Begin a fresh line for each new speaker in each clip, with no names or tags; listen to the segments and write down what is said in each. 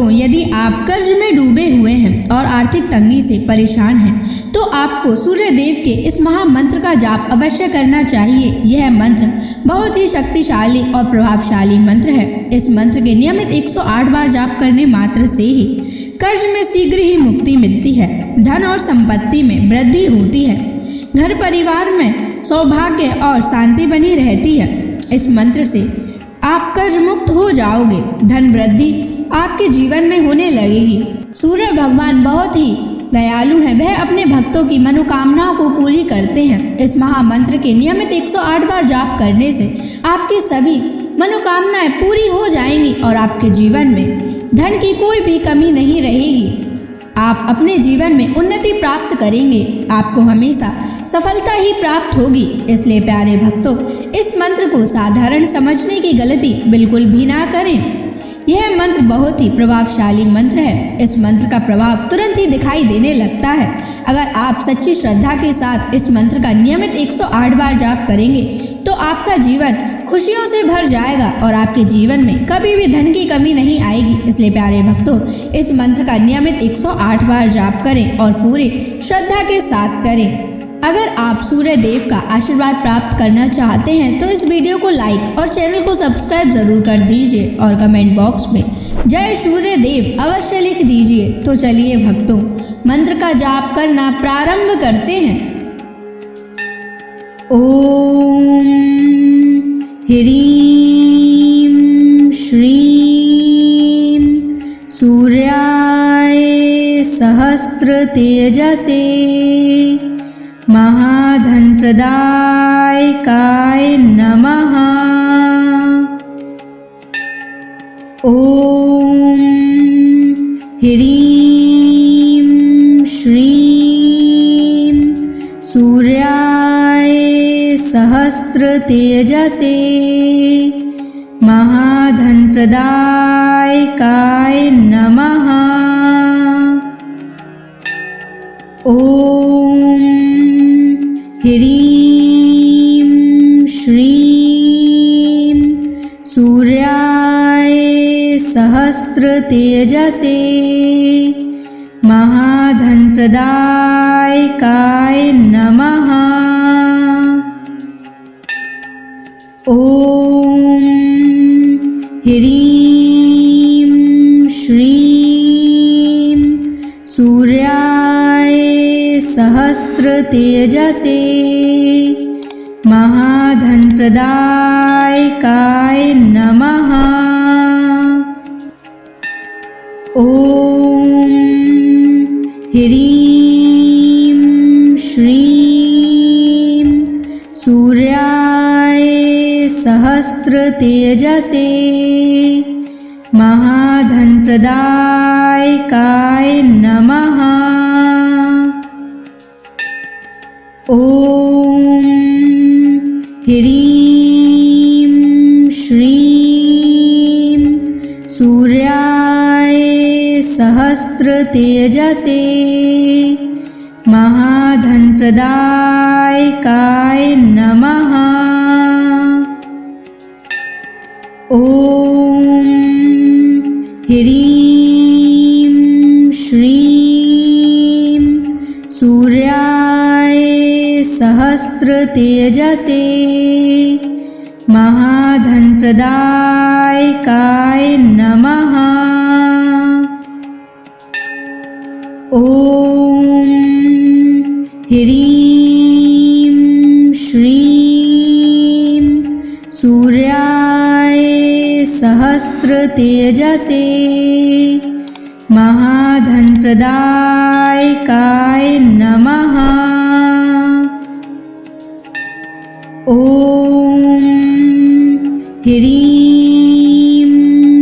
भक्तों, यदि आप कर्ज में डूबे हुए हैं और आर्थिक तंगी से परेशान हैं, तो आपको सूर्य देव के इस महामंत्र का जाप अवश्य करना चाहिए। यह मंत्र बहुत ही शक्तिशाली और प्रभावशाली मंत्र है। इस मंत्र के नियमित 108 बार जाप करने मात्र से ही कर्ज में शीघ्र ही मुक्ति मिलती है, धन और संपत्ति में वृद्धि होती है, घर परिवार में सौभाग्य और शांति बनी रहती है। इस मंत्र से आप कर्ज मुक्त हो जाओगे, धन वृद्धि आपके जीवन में होने लगेगी। सूर्य भगवान बहुत ही दयालु हैं, वह अपने भक्तों की मनोकामनाओं को पूरी करते हैं। इस महामंत्र के नियमित 108 बार जाप करने से आपकी सभी मनोकामनाएं पूरी हो जाएंगी और आपके जीवन में धन की कोई भी कमी नहीं रहेगी। आप अपने जीवन में उन्नति प्राप्त करेंगे, आपको हमेशा सफलता ही प्राप्त होगी। इसलिए प्यारे भक्तों, इस मंत्र को साधारण समझने की गलती बिल्कुल भी ना करें। यह मंत्र बहुत ही प्रभावशाली मंत्र है। इस मंत्र का प्रभाव तुरंत ही दिखाई देने लगता है। अगर आप सच्ची श्रद्धा के साथ इस मंत्र का नियमित 108 बार जाप करेंगे तो आपका जीवन खुशियों से भर जाएगा और आपके जीवन में कभी भी धन की कमी नहीं आएगी। इसलिए प्यारे भक्तों, इस मंत्र का नियमित 108 बार जाप करें और पूरी श्रद्धा के साथ करें। अगर आप सूर्य देव का आशीर्वाद प्राप्त करना चाहते हैं तो इस वीडियो को लाइक और चैनल को सब्सक्राइब जरूर कर दीजिए और कमेंट बॉक्स में जय सूर्य देव अवश्य लिख दीजिए। तो चलिए भक्तों, मंत्र का जाप करना प्रारंभ करते हैं। ओम ह्रीं श्रीं सूर्याय सहस्र तेजसे महाधन प्रदायकाय नमः। ओम ह्रीं श्रीं सूर्याय सहस्र तेजसे महाधन प्रदायकाय नमः। ओम ह्रीं श्रीं सूर्याय सहस्र तेजसे महाधन प्रदायकाय नमः। ओम ह्रीं श्रीं सूर्याय सहस्र तेजसे महाधन प्रदायकाय नमः। ओम ह्रीं श्रीं सूर्याय सहस्र तेजसे महाधन प्रदायकाय नमः। ओम ह्रीं श्रीं सूर्याय सहस्र तेजसे महाधन प्रदायकाय नमः। ओम ह्रीं श्रीं सूर्याय सहस्र तेजसे महाधन प्रदायकाय नमः। ओम ह्रीं श्रीं सूर्याय सहस्र तेजसे महाधन प्रदायकाय नमः। ओम ह्रीं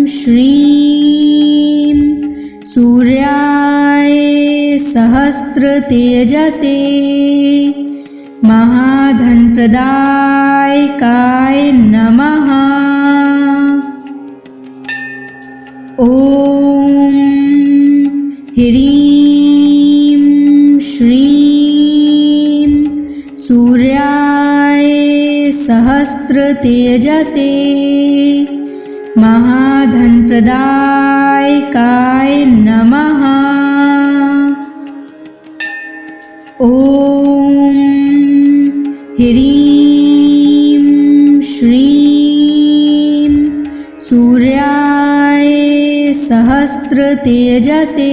श्रीं सूर्याय सहस्र तेजसे महाधन प्रदायकाय नमः। ओम ह्रीं श्रीं सूर्याय सहस्र तेजसे महाधनप्रदायकाय नमः। ॐ ह्रीं श्रीं सूर्याय सहस्रतेजसे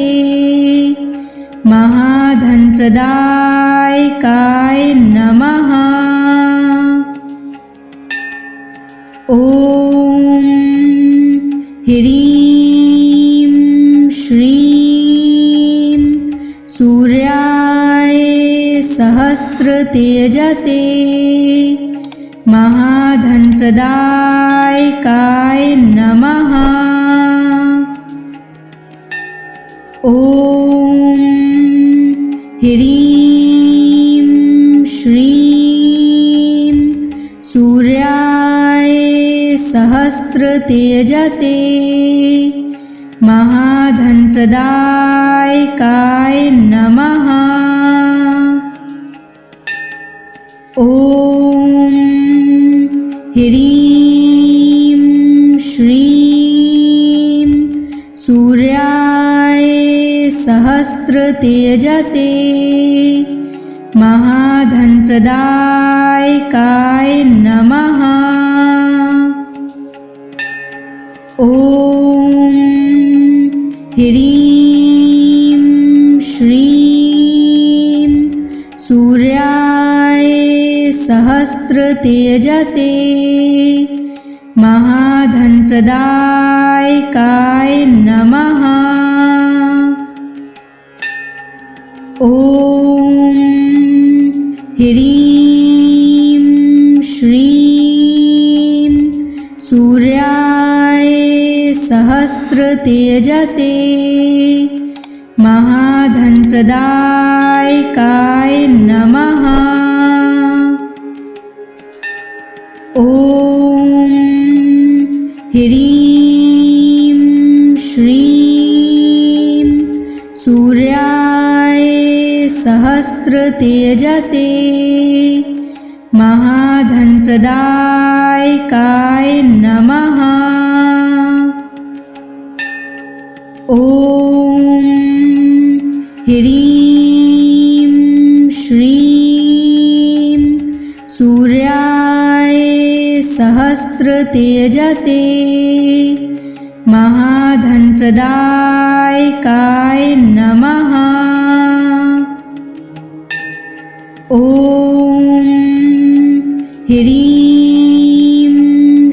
महाधनप्रदायकाय नमः। ॐ ह्रीं श्रीं सूर्याय सहस्रतेजसे महाधनप्रदायकाय नमः। ॐ ह्रीं श्रीं सूर्याय सहस्रतेजसे महाधनप्रदायकाय नमः। ॐ ह्रीं श्रीं सूर्याय सहस्रतेजसे महाधनप्रदायकाय नमः। ॐ ह्रीं श्रीं सूर्याय सहस्रतेजसे महाधनप्रदायकाय नमः। ॐ ह्रीं श्रीं सूर्याय सहस्रतेजसे महाधनप्रदायकाय नमः। ॐ ह्रीं श्रीं सूर्याय सहस्रतेजसे महाधनप्रदायकाय नमः। ॐ ह्रीं श्रीं सूर्याय सहस्रतेजसे महाधनप्रदायकाय नमः। ॐ ह्रीं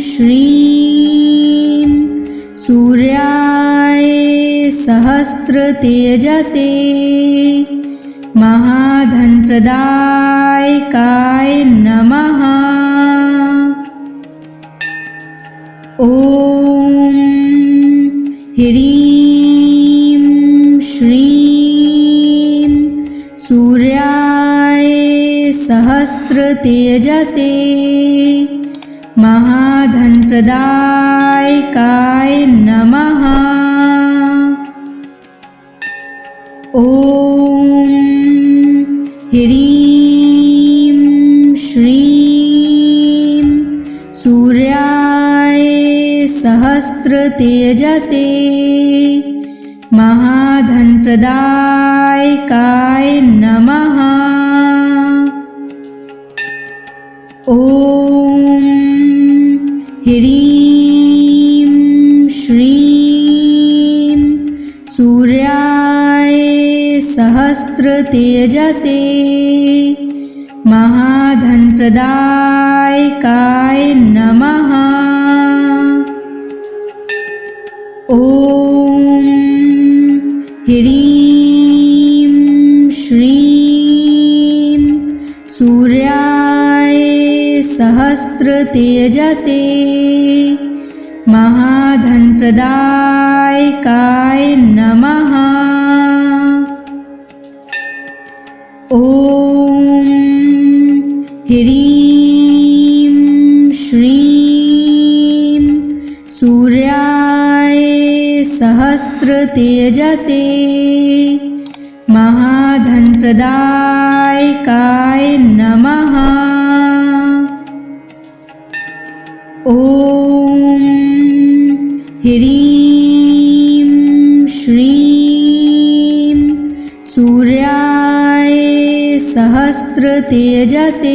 श्रीं सूर्याय सहस्रतेजसे महाधनप्रदायकाय नमः। ॐ ह्रीं श्रीं सूर्याय सहस्रतेजसे महाधनप्रदायकाय नमः। ॐ ह्रीं श्रीं सूर्याय सहस्रतेजसे महाधनप्रदायकाय नमः। ॐ ह्रीं श्रीं सूर्याय सहस्रतेजसे महाधनप्रदायकाय नमः। ॐ ह्रीं श्रीं सूर्याय सहस्रतेजसे महाधनप्रदायकाय नमः। ॐ ह्रीं श्रीं सूर्याय सहस्रतेजसे महाधनप्रदायकाय नमः। ॐ ह्रीं श्रीं सूर्याय सहस्रतेजसे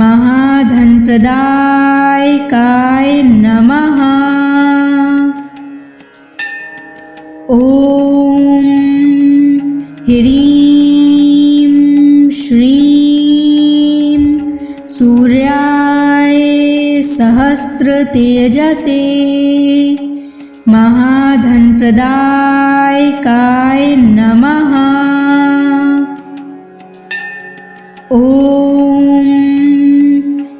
महाधनप्रदायकाय नमः। ॐ ह्रीं श्रीं सूर्याय सहस्रतेजसे महाधनप्रदायकाय नमः। ॐ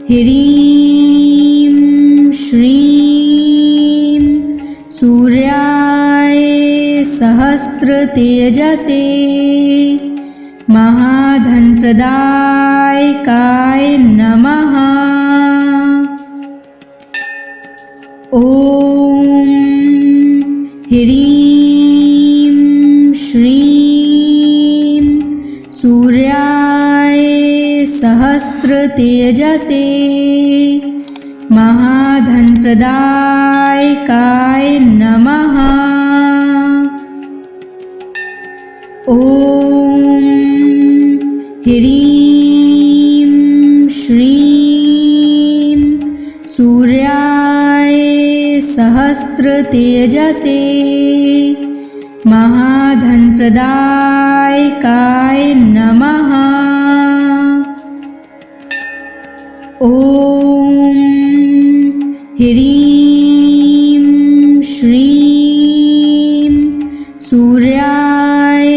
ह्रीं श्रीं सूर्याय सहस्रतेजसे महाधनप्रदायकाय नमः। ॐ ह्रीं श्रीं सूर्याय सहस्रतेजसे महाधनप्रदायकाय नमः। ॐ ह्रीं श्रीं सूर्याय सहस्रतेजसे महाधनप्रदायकाय नमः। ॐ ह्रीं श्रीं सूर्याय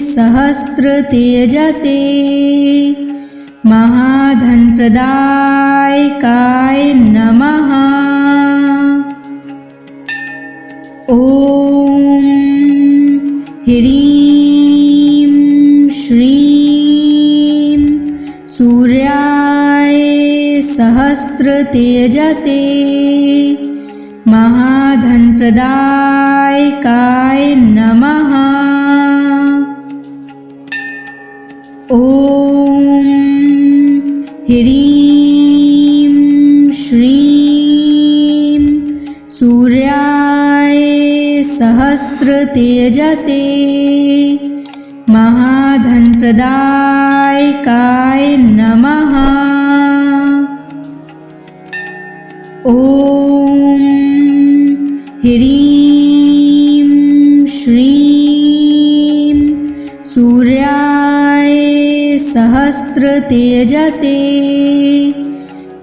सहस्रतेजसे महाधनप्रदायकाय नमः। ॐ ह्रीं श्रीं सूर्याय सहस्रतेजसे महाधनप्रदायकाय नमः। ॐ ह्रीं श्रीं सूर्याय सहस्रतेजसे महाधनप्रदायकाय नमः। ॐ ह्रीं श्रीं सूर्याय सहस्रतेजसे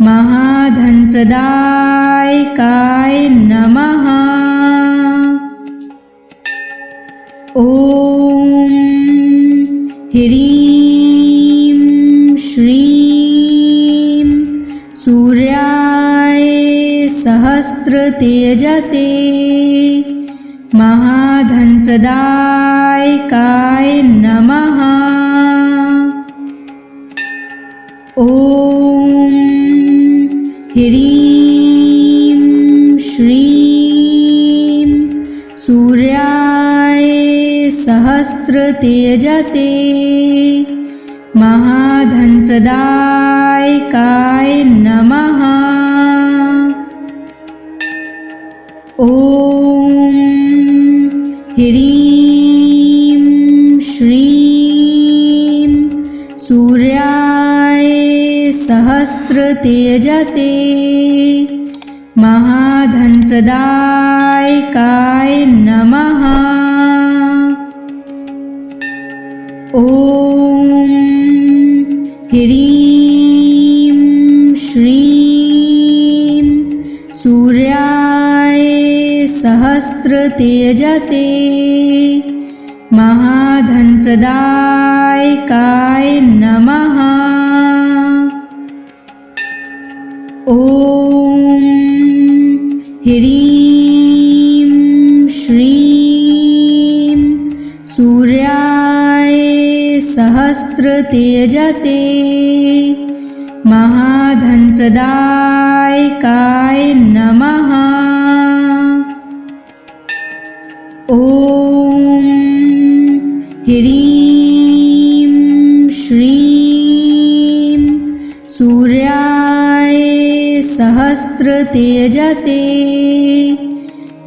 महाधनप्रदायकाय नमः। ॐ ह्रीं श्रीं सूर्याय सहस्रतेजसे महाधनप्रदायकाय नमः। ॐ ह्रीं श्रीं सूर्याय सहस्रतेजसे महाधनप्रदायकाय नमः। ॐ ह्रीं श्रीं सूर्याय सहस्रतेजसे महाधनप्रदायकाय नमः। ॐ ह्रीं श्रीं सूर्याय सहस्रतेजसे महाधनप्रदायकाय नमः। ॐ ह्रीं श्रीं सूर्याय सहस्रतेजसे महाधनप्रदायकाय नमः। ॐ ह्रीं श्रीं सूर्याय सहस्रतेजसे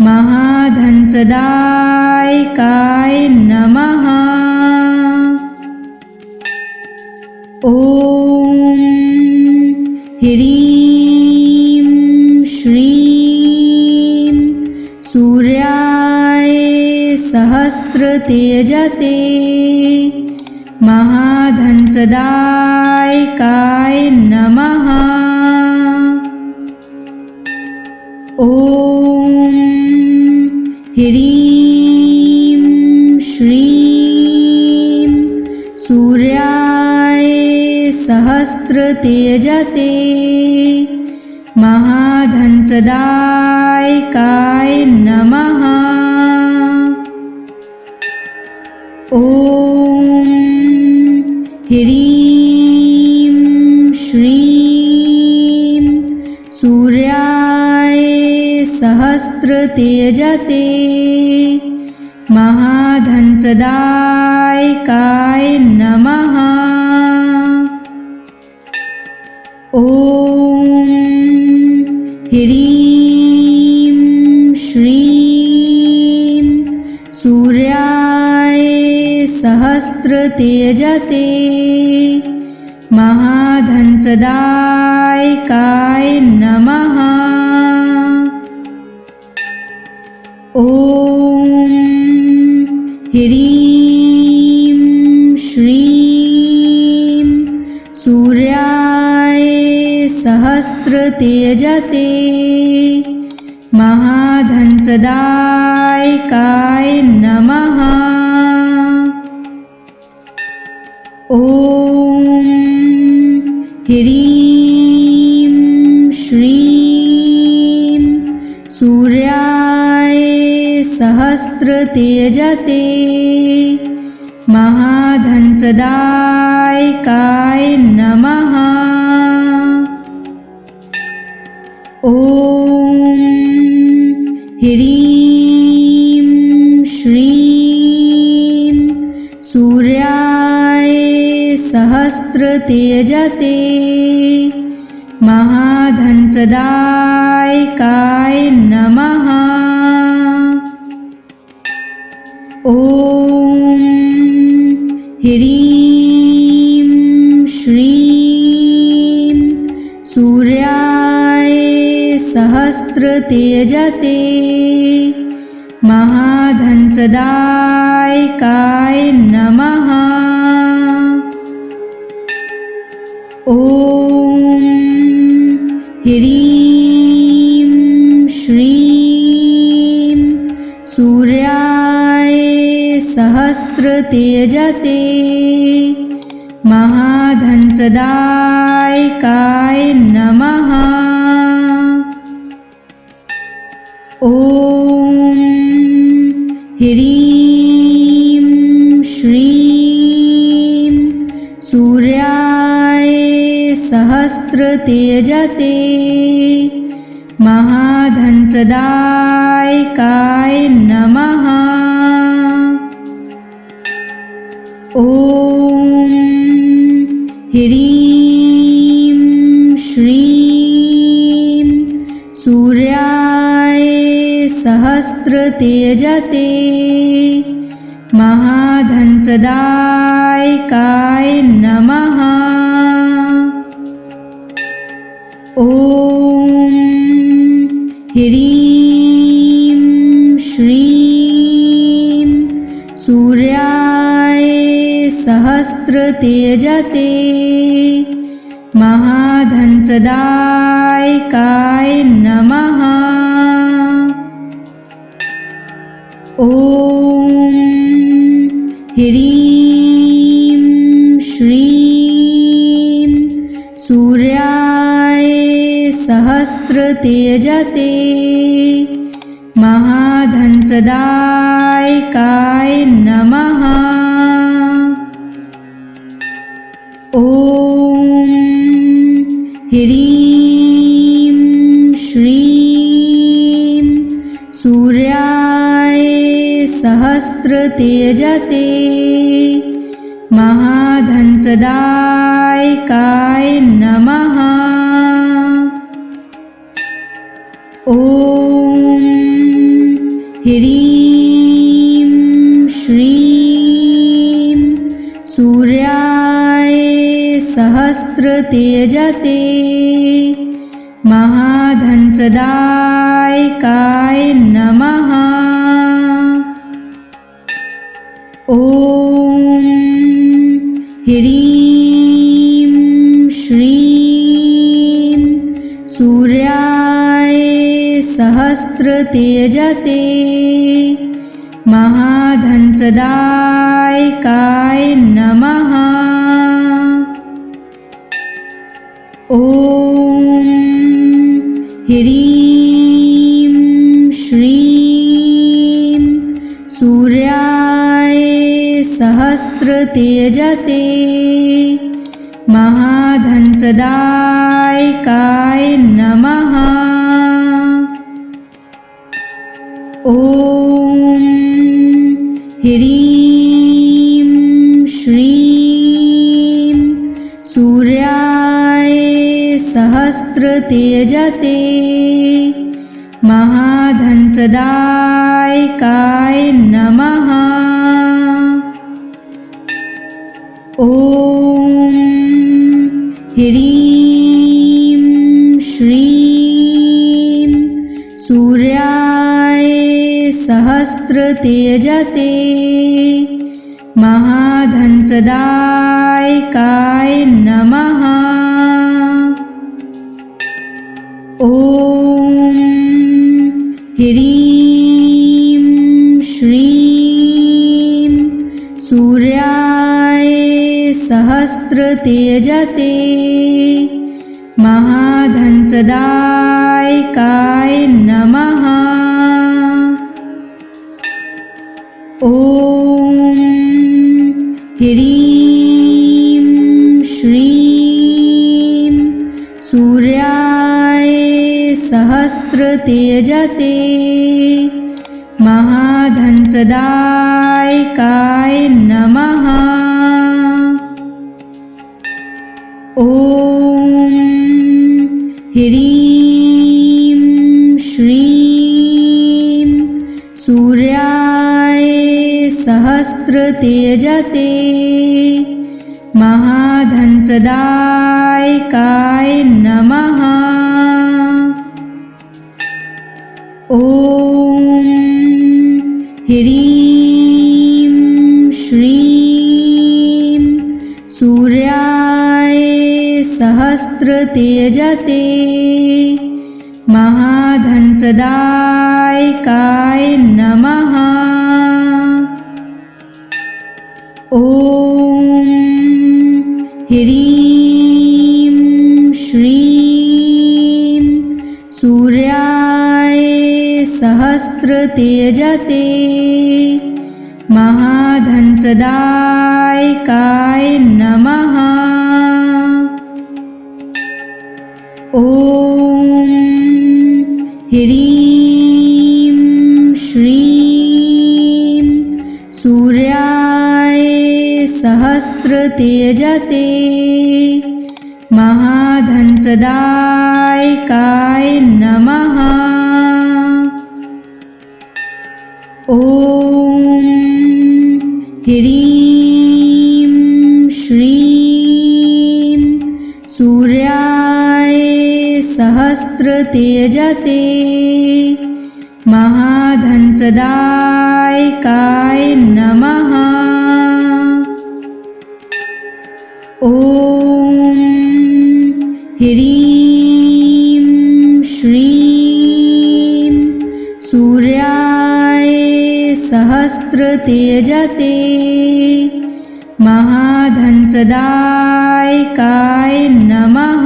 महाधनप्रदायकाय नमः। ॐ ह्रीं श्रीं सूर्याय सहस्रतेजसे महाधनप्रदायकाय नमः। ॐ ह्रीं श्रीं सूर्याय सहस्रतेजसे महाधनप्रदायकाय नमः। ॐ ह्रीं श्रीं सूर्याय सहस्रतेजसे महाधनप्रदायकाय नमः। ॐ ह्रीं श्रीं सूर्याय सहस्रतेजसे महाधनप्रदायकाय नमः। ॐ ह्रीं श्रीं सूर्याय सहस्रतेजसे महाधनप्रदायकाय नमः। ॐ ह्रीं श्रीं सूर्याय सहस्रतेजसे महाधनप्रदायकाय नमः। ॐ ह्रीं श्रीं सूर्याय सहस्रतेजसे महाधनप्रदायकाय नमः। ॐ ह्रीं श्रीं सूर्याय सहस्रतेजसे महाधनप्रदायकाय नमः। ॐ ह्रीं श्रीं सूर्याय सहस्रतेजसे महाधनप्रदायकाय नमः। ॐ ह्रीं श्रीं सूर्याय सहस्रतेजसे महाधनप्रदायकाय नमः। ॐ ह्रीं श्रीं सूर्याय सहस्रतेजसे महाधनप्रदायकाय नमः। ॐ ह्रीं श्रीं सूर्याय सहस्रतेजसे महाधनप्रदायकाय नमः। ॐ ह्रीं श्रीं सूर्याय सहस्रतेजसे महाधनप्रदायकाय नमः। ॐ ह्रीं श्रीं सूर्याय सहस्रतेजसे महाधनप्रदायकाय नमः। सहस्रतेजसे महाधनप्रदायकाय नमः। ॐ ह्रीं श्रीं सूर्याय सहस्रतेजसे महाधनप्रदायकाय नमः। ॐ ह्रीं श्रीं सूर्याय सहस्रतेजसे महाधनप्रदायकाय नमः। ॐ ह्रीं श्रीं सूर्याय सहस्रतेजसे महाधनप्रदायकाय नमः। ॐ ह्रीं श्रीं सूर्याय सहस्रतेजसे महाधनप्रदायकाय नमः। ॐ ह्रीं श्रीं सूर्याय सहस्रतेजसे महाधनप्रदायकाय नमः। ॐ ह्रीं श्रीं सूर्याय सहस्रतेजसे महाधनप्रदायकाय नमः। ॐ ह्रीं श्रीं सूर्याय सहस्रतेजसे महाधनप्रदायकाय नमः। ॐ ह्रीं श्रीं सूर्याय सहस्रतेजसे महाधनप्रदायकाय नमः। ॐ ह्रीं श्रीं सूर्याय सहस्रतेजसे महाधनप्रदायकाय नमः। ॐ ह्रीं श्रीं सूर्याय सहस्रतेजसे महाधनप्रदायकाय नमः। ॐ ह्रीं श्रीं सूर्याय सहस्रतेजसे महाधनप्रदायकाय नमः। ॐ ह्रीं श्रीं सूर्याय सहस्रतेजसे महाधनप्रदायकाय नमः।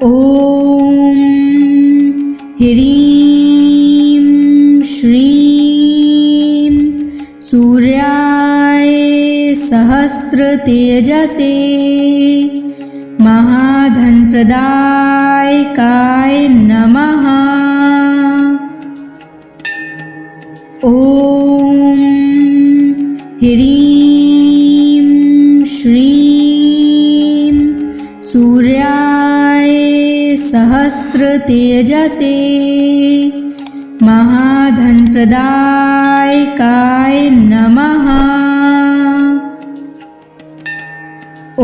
ॐ ह्रीं श्रीं सूर्याय सहस्रतेजसे महाधनप्रदायकाय नमः। ॐ ह्रीं श्रीं सूर्याय सहस्रतेजसे महाधनप्रदायकाय नमः। ॐ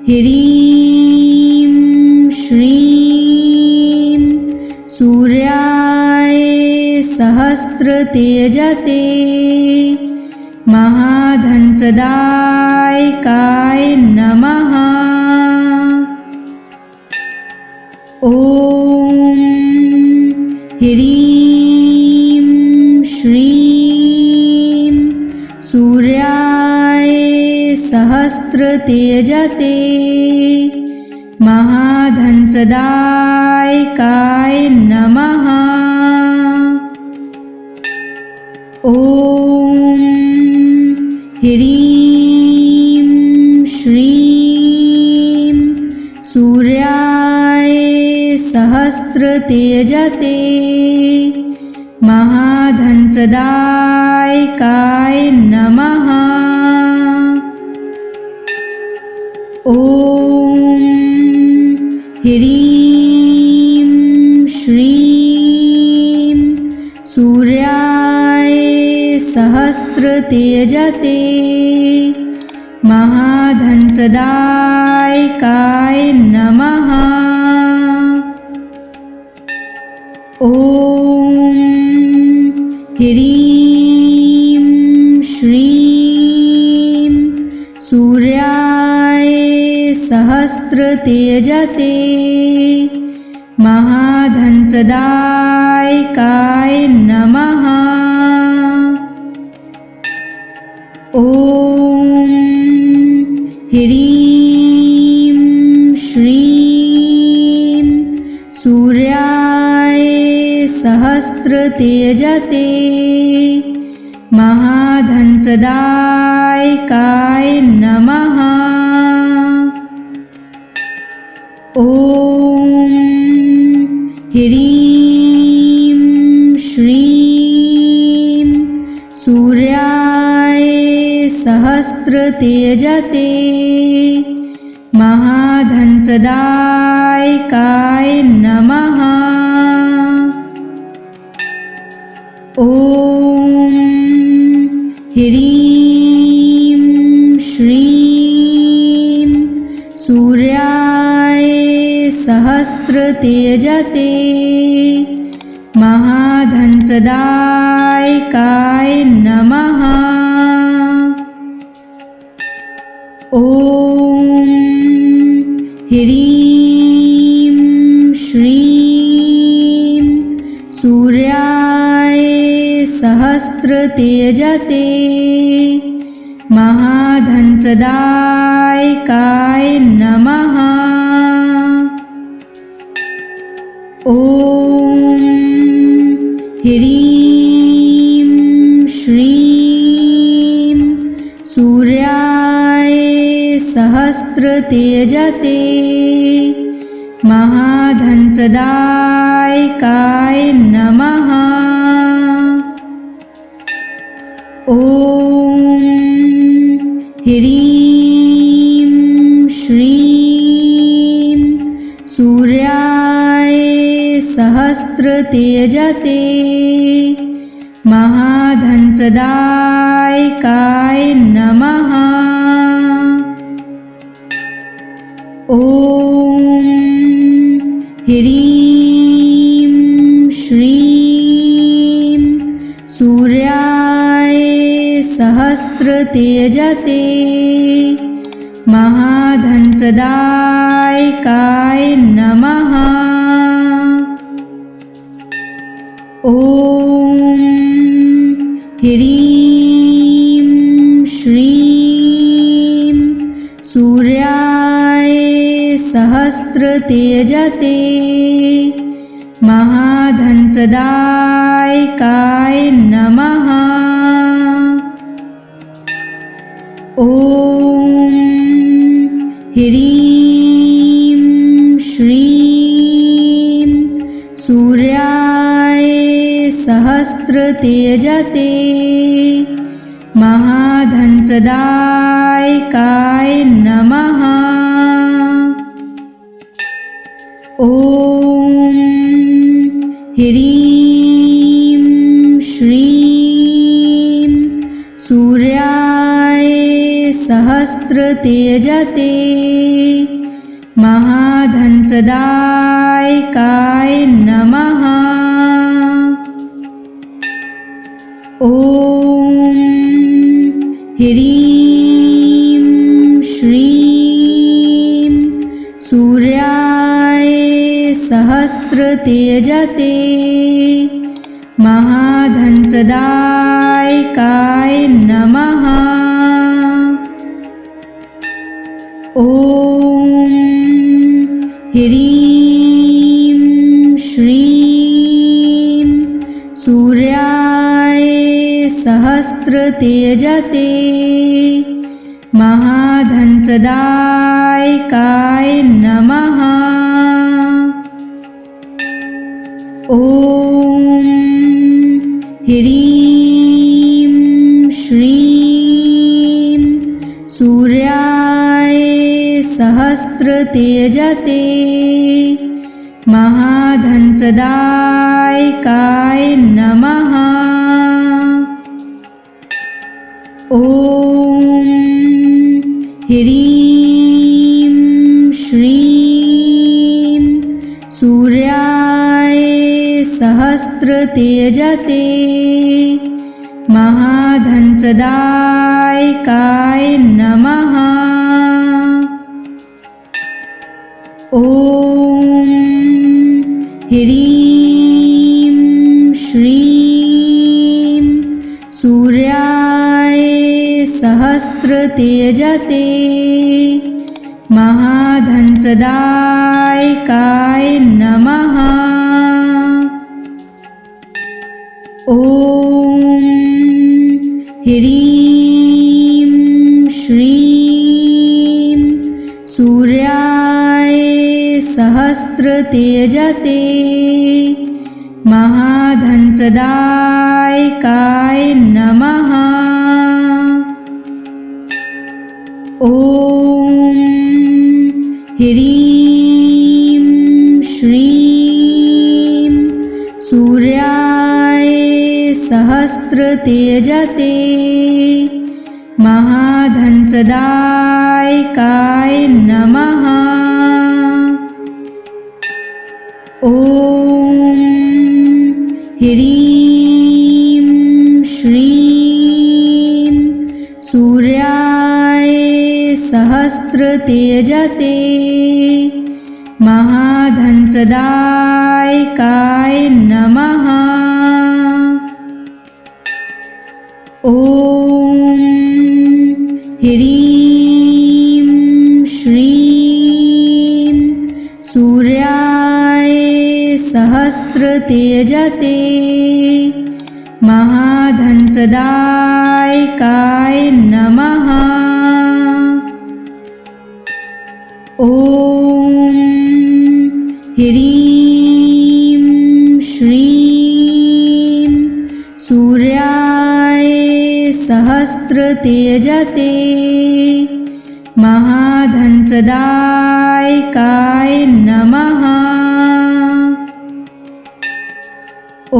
ह्रीं श्रीं सूर्याय सहस्रतेजसे महाधनप्रदायकाय नमः। ॐ ह्रीं श्रीं सूर्याय सहस्रतेजसे महाधनप्रदायकाय नमः। ॐ ह्रीं श्रीं सूर्याय सहस्रतेजसे महाधनप्रदायकाय नमः। ॐ ह्रीं श्रीं सूर्याय सहस्रतेजसे महाधनप्रदायकाय नमः। ॐ ह्रीं श्रीं सूर्याय सहस्रतेजसे महाधनप्रदायकाय नमः। ॐ ह्रीं श्रीं सूर्याय सहस्रतेजसे महाधनप्रदायकाय नमः। ॐ ह्रीं श्रीं सूर्याय सहस्रतेजसे महाधनप्रदायकाय नमः। ॐ ह्रीं श्रीं सूर्याय सहस्रतेजसे महाधनप्रदायकाय नमः। ॐ ह्रीं श्रीं सूर्याय सहस्रतेजसे महाधनप्रदायकाय नमः। ॐ ह्रीं श्रीं सूर्याय सहस्रतेजसे महाधनप्रदायकाय नमः। ॐ ह्रीं श्रीं सूर्याय सहस्रतेजसे महाधनप्रदायकाय नमः। ॐ ह्रीं श्रीं सूर्याय सहस्रतेजसे महाधनप्रदायकाय नमः। ॐ ह्रीं श्रीं सूर्याय सहस्रतेजसे महाधनप्रदायकाय नमः। ॐ ह्रीं श्रीं सूर्याय सहस्रतेजसे महाधनप्रदायकाय नमः। ॐ ह्रीं श्रीं सूर्याय सहस्रतेजसे महाधनप्रदायकाय नमः। ॐ ह्रीं श्रीं सूर्याय सहस्रतेजसे महाधनप्रदायकाय नमः। ॐ ह्रीं श्रीं सूर्याय सहस्रतेजसे महाधनप्रदायकाय नमः। ॐ ह्रीं श्रीं सूर्याय सहस्रतेजसे महाधनप्रदायकाय नमः। ॐ ह्रीं श्रीं सूर्याय सहस्रतेजसे महाधनप्रदायकाय नमः। ॐ ह्रीं श्रीं सूर्याय सहस्रतेजसे महाधनप्रदायकाय नमः। ॐ ह्रीं श्रीं सूर्याय सहस्रतेजसे महाधनप्रदायकाय नमः। ॐ ह्रीं श्रीं सूर्याय सहस्रतेजसे महाधनप्रदायकाय नमः। ॐ ह्रीं श्रीं सूर्याय सहस्रतेजसे महाधनप्रदायकाय नमः। ॐ ह्रीं श्रीं सूर्याय सहस्रतेजसे महाधनप्रदायकाय नमः। ॐ ह्रीं श्रीं सूर्याय सहस्रतेजसे महाधनप्रदायकाय नमः। ॐ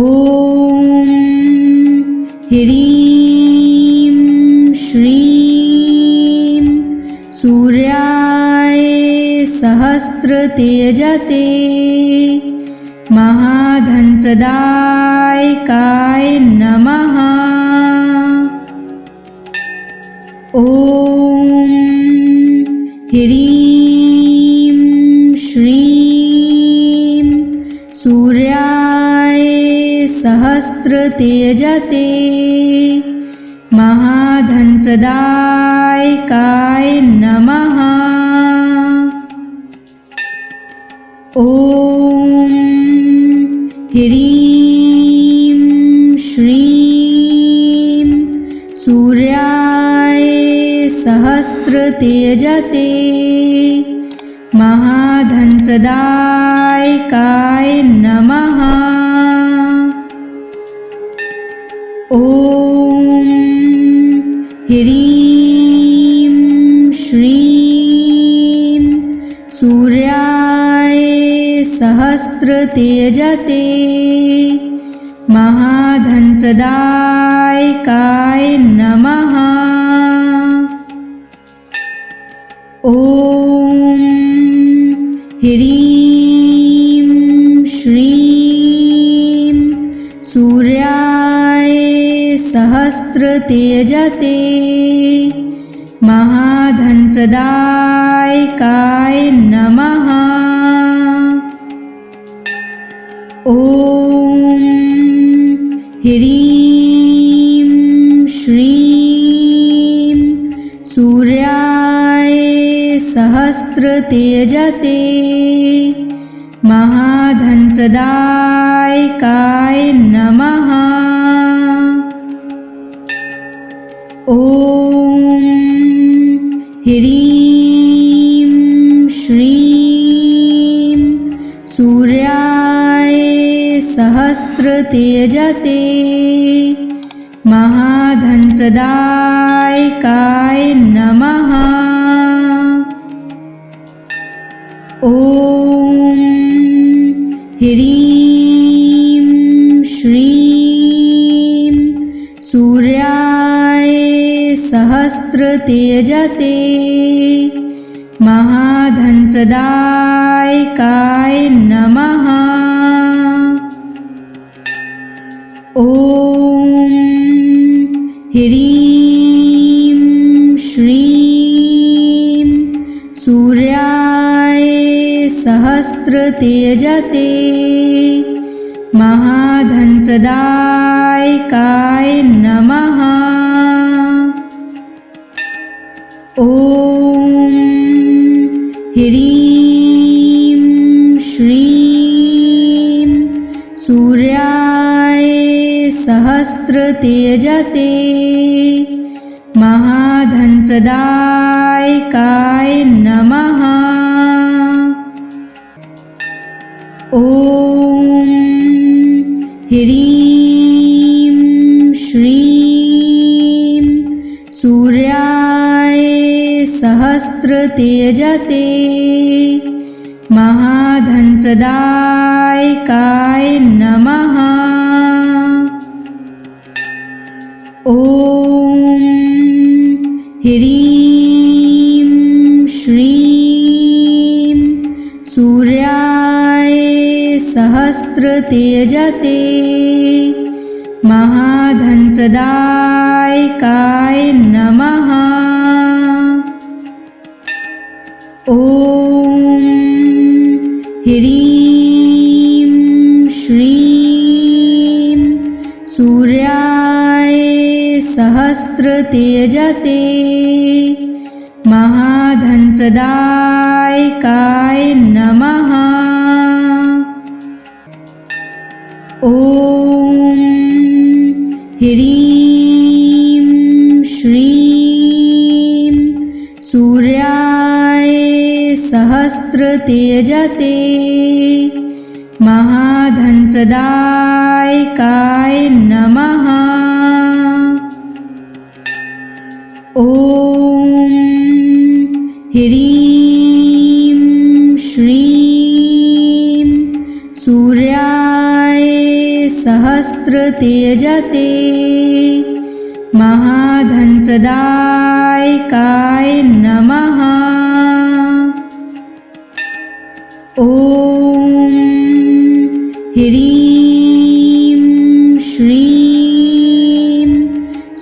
ह्रीं श्रीं सूर्याय सहस्रतेजसे महाधनप्रदायकाय नमः। ॐ ह्रीं श्रीं सूर्याय सहस्रतेजसे महाधनप्रदायकाय नमः। ॐ ह्रीं श्रीं सूर्याय सहस्रतेजसे महाधनप्रदायकाय नमः। ॐ ह्रीं श्रीं सूर्याय सहस्रतेजसे महाधनप्रदायकाय नमः। ॐ ह्रीं श्रीं सूर्याय सहस्रतेजसे महाधनप्रदायकाय नमः। ॐ ह्रीं श्रीं सूर्याय सहस्रतेजसे महाधनप्रदायकाय नमः। ॐ ह्रीं श्रीं सूर्याय सहस्रतेजसे महाधनप्रदायकाय नमः। ॐ ह्रीं श्रीं सूर्याय सहस्रतेजसे महाधनप्रदायकाय नमः। ॐ ह्रीं श्रीं सूर्याय सहस्रतेजसे महाधनप्रदायकाय नमः। ॐ ह्रीं श्रीं सूर्याय सहस्रतेजसे महाधनप्रदायकाय नमः। ॐ ह्रीं श्रीं सूर्याय सहस्रतेजसे महाधनप्रदायकाय नमः। ॐ ह्रीं श्रीं सूर्याय सहस्रतेजसे महाधनप्रदायकाय नमः। ॐ ह्रीं श्रीं सूर्याय सहस्रतेजसे महाधनप्रदायकाय नमः। ॐ ह्रीं श्रीं सूर्याय सहस्रतेजसे महाधनप्रदायकाय नमः। ॐ ह्रीं श्रीं सूर्याय सहस्रतेजसे महाधनप्रदायकाय नमः। ॐ ह्रीं श्रीं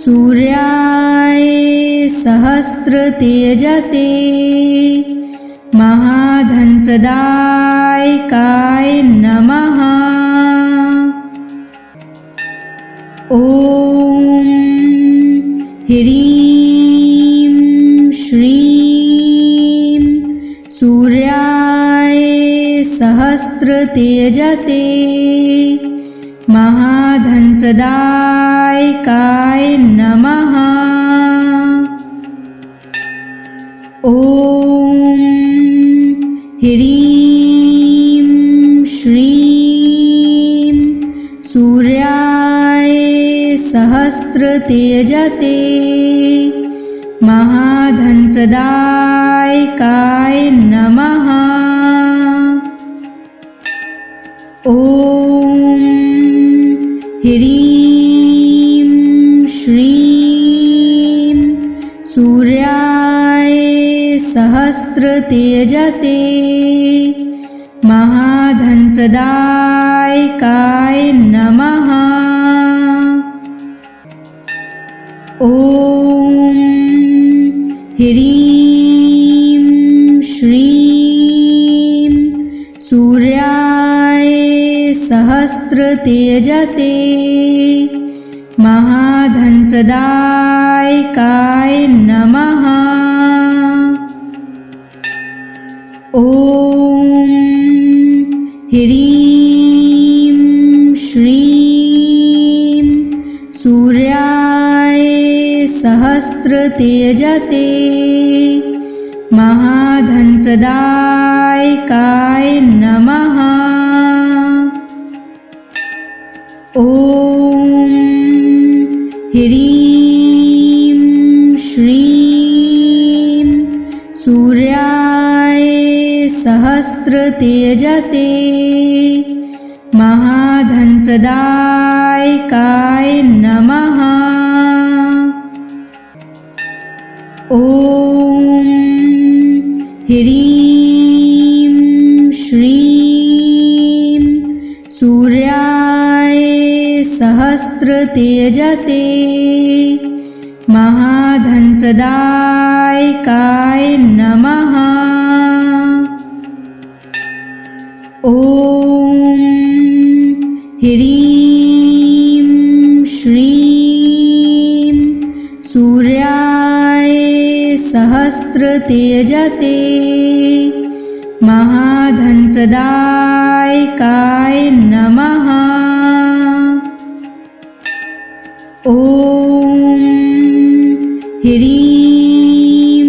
सूर्याय सहस्रतेजसे महाधनप्रदायकाय नमः। ॐ ह्रीं श्रीं सूर्याय सहस्रतेजसे महाधनप्रदायकाय नमः। ॐ ह्रीं श्रीं सूर्याय सहस्रतेजसे महाधनप्रदायकाय नमः। ॐ ह्रीं श्रीं सूर्याय सहस्रतेजसे महाधनप्रदायकाय नमः। ॐ ह्रीं श्रीं सूर्याय सहस्रतेजसे महाधनप्रदायकाय नमः। ॐ ह्रीं श्रीं सूर्याय सहस्रतेजसे महाधनप्रदायकाय नमः। ॐ ह्रीं श्रीं सूर्याय सहस्रतेजसे महाधनप्रदायकाय नमः। ॐ ह्रीं श्रीं सूर्याय सहस्रतेजसे महाधनप्रदायकाय नमः। ॐ ह्रीं श्रीं सूर्याय सहस्रतेजसे महाधनप्रदायकाय नमः। ॐ ह्रीं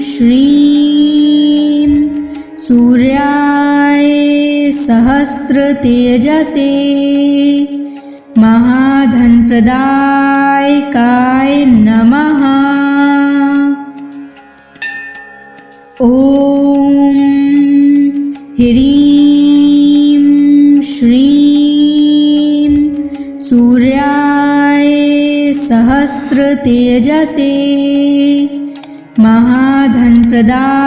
श्रीं सूर्याय सहस्रतेजसे महाधनप्रदायकाय नमः। ॐ ह्रीं श्रीं सूर्याय सहस्रतेजसे महाधनप्रदायकाय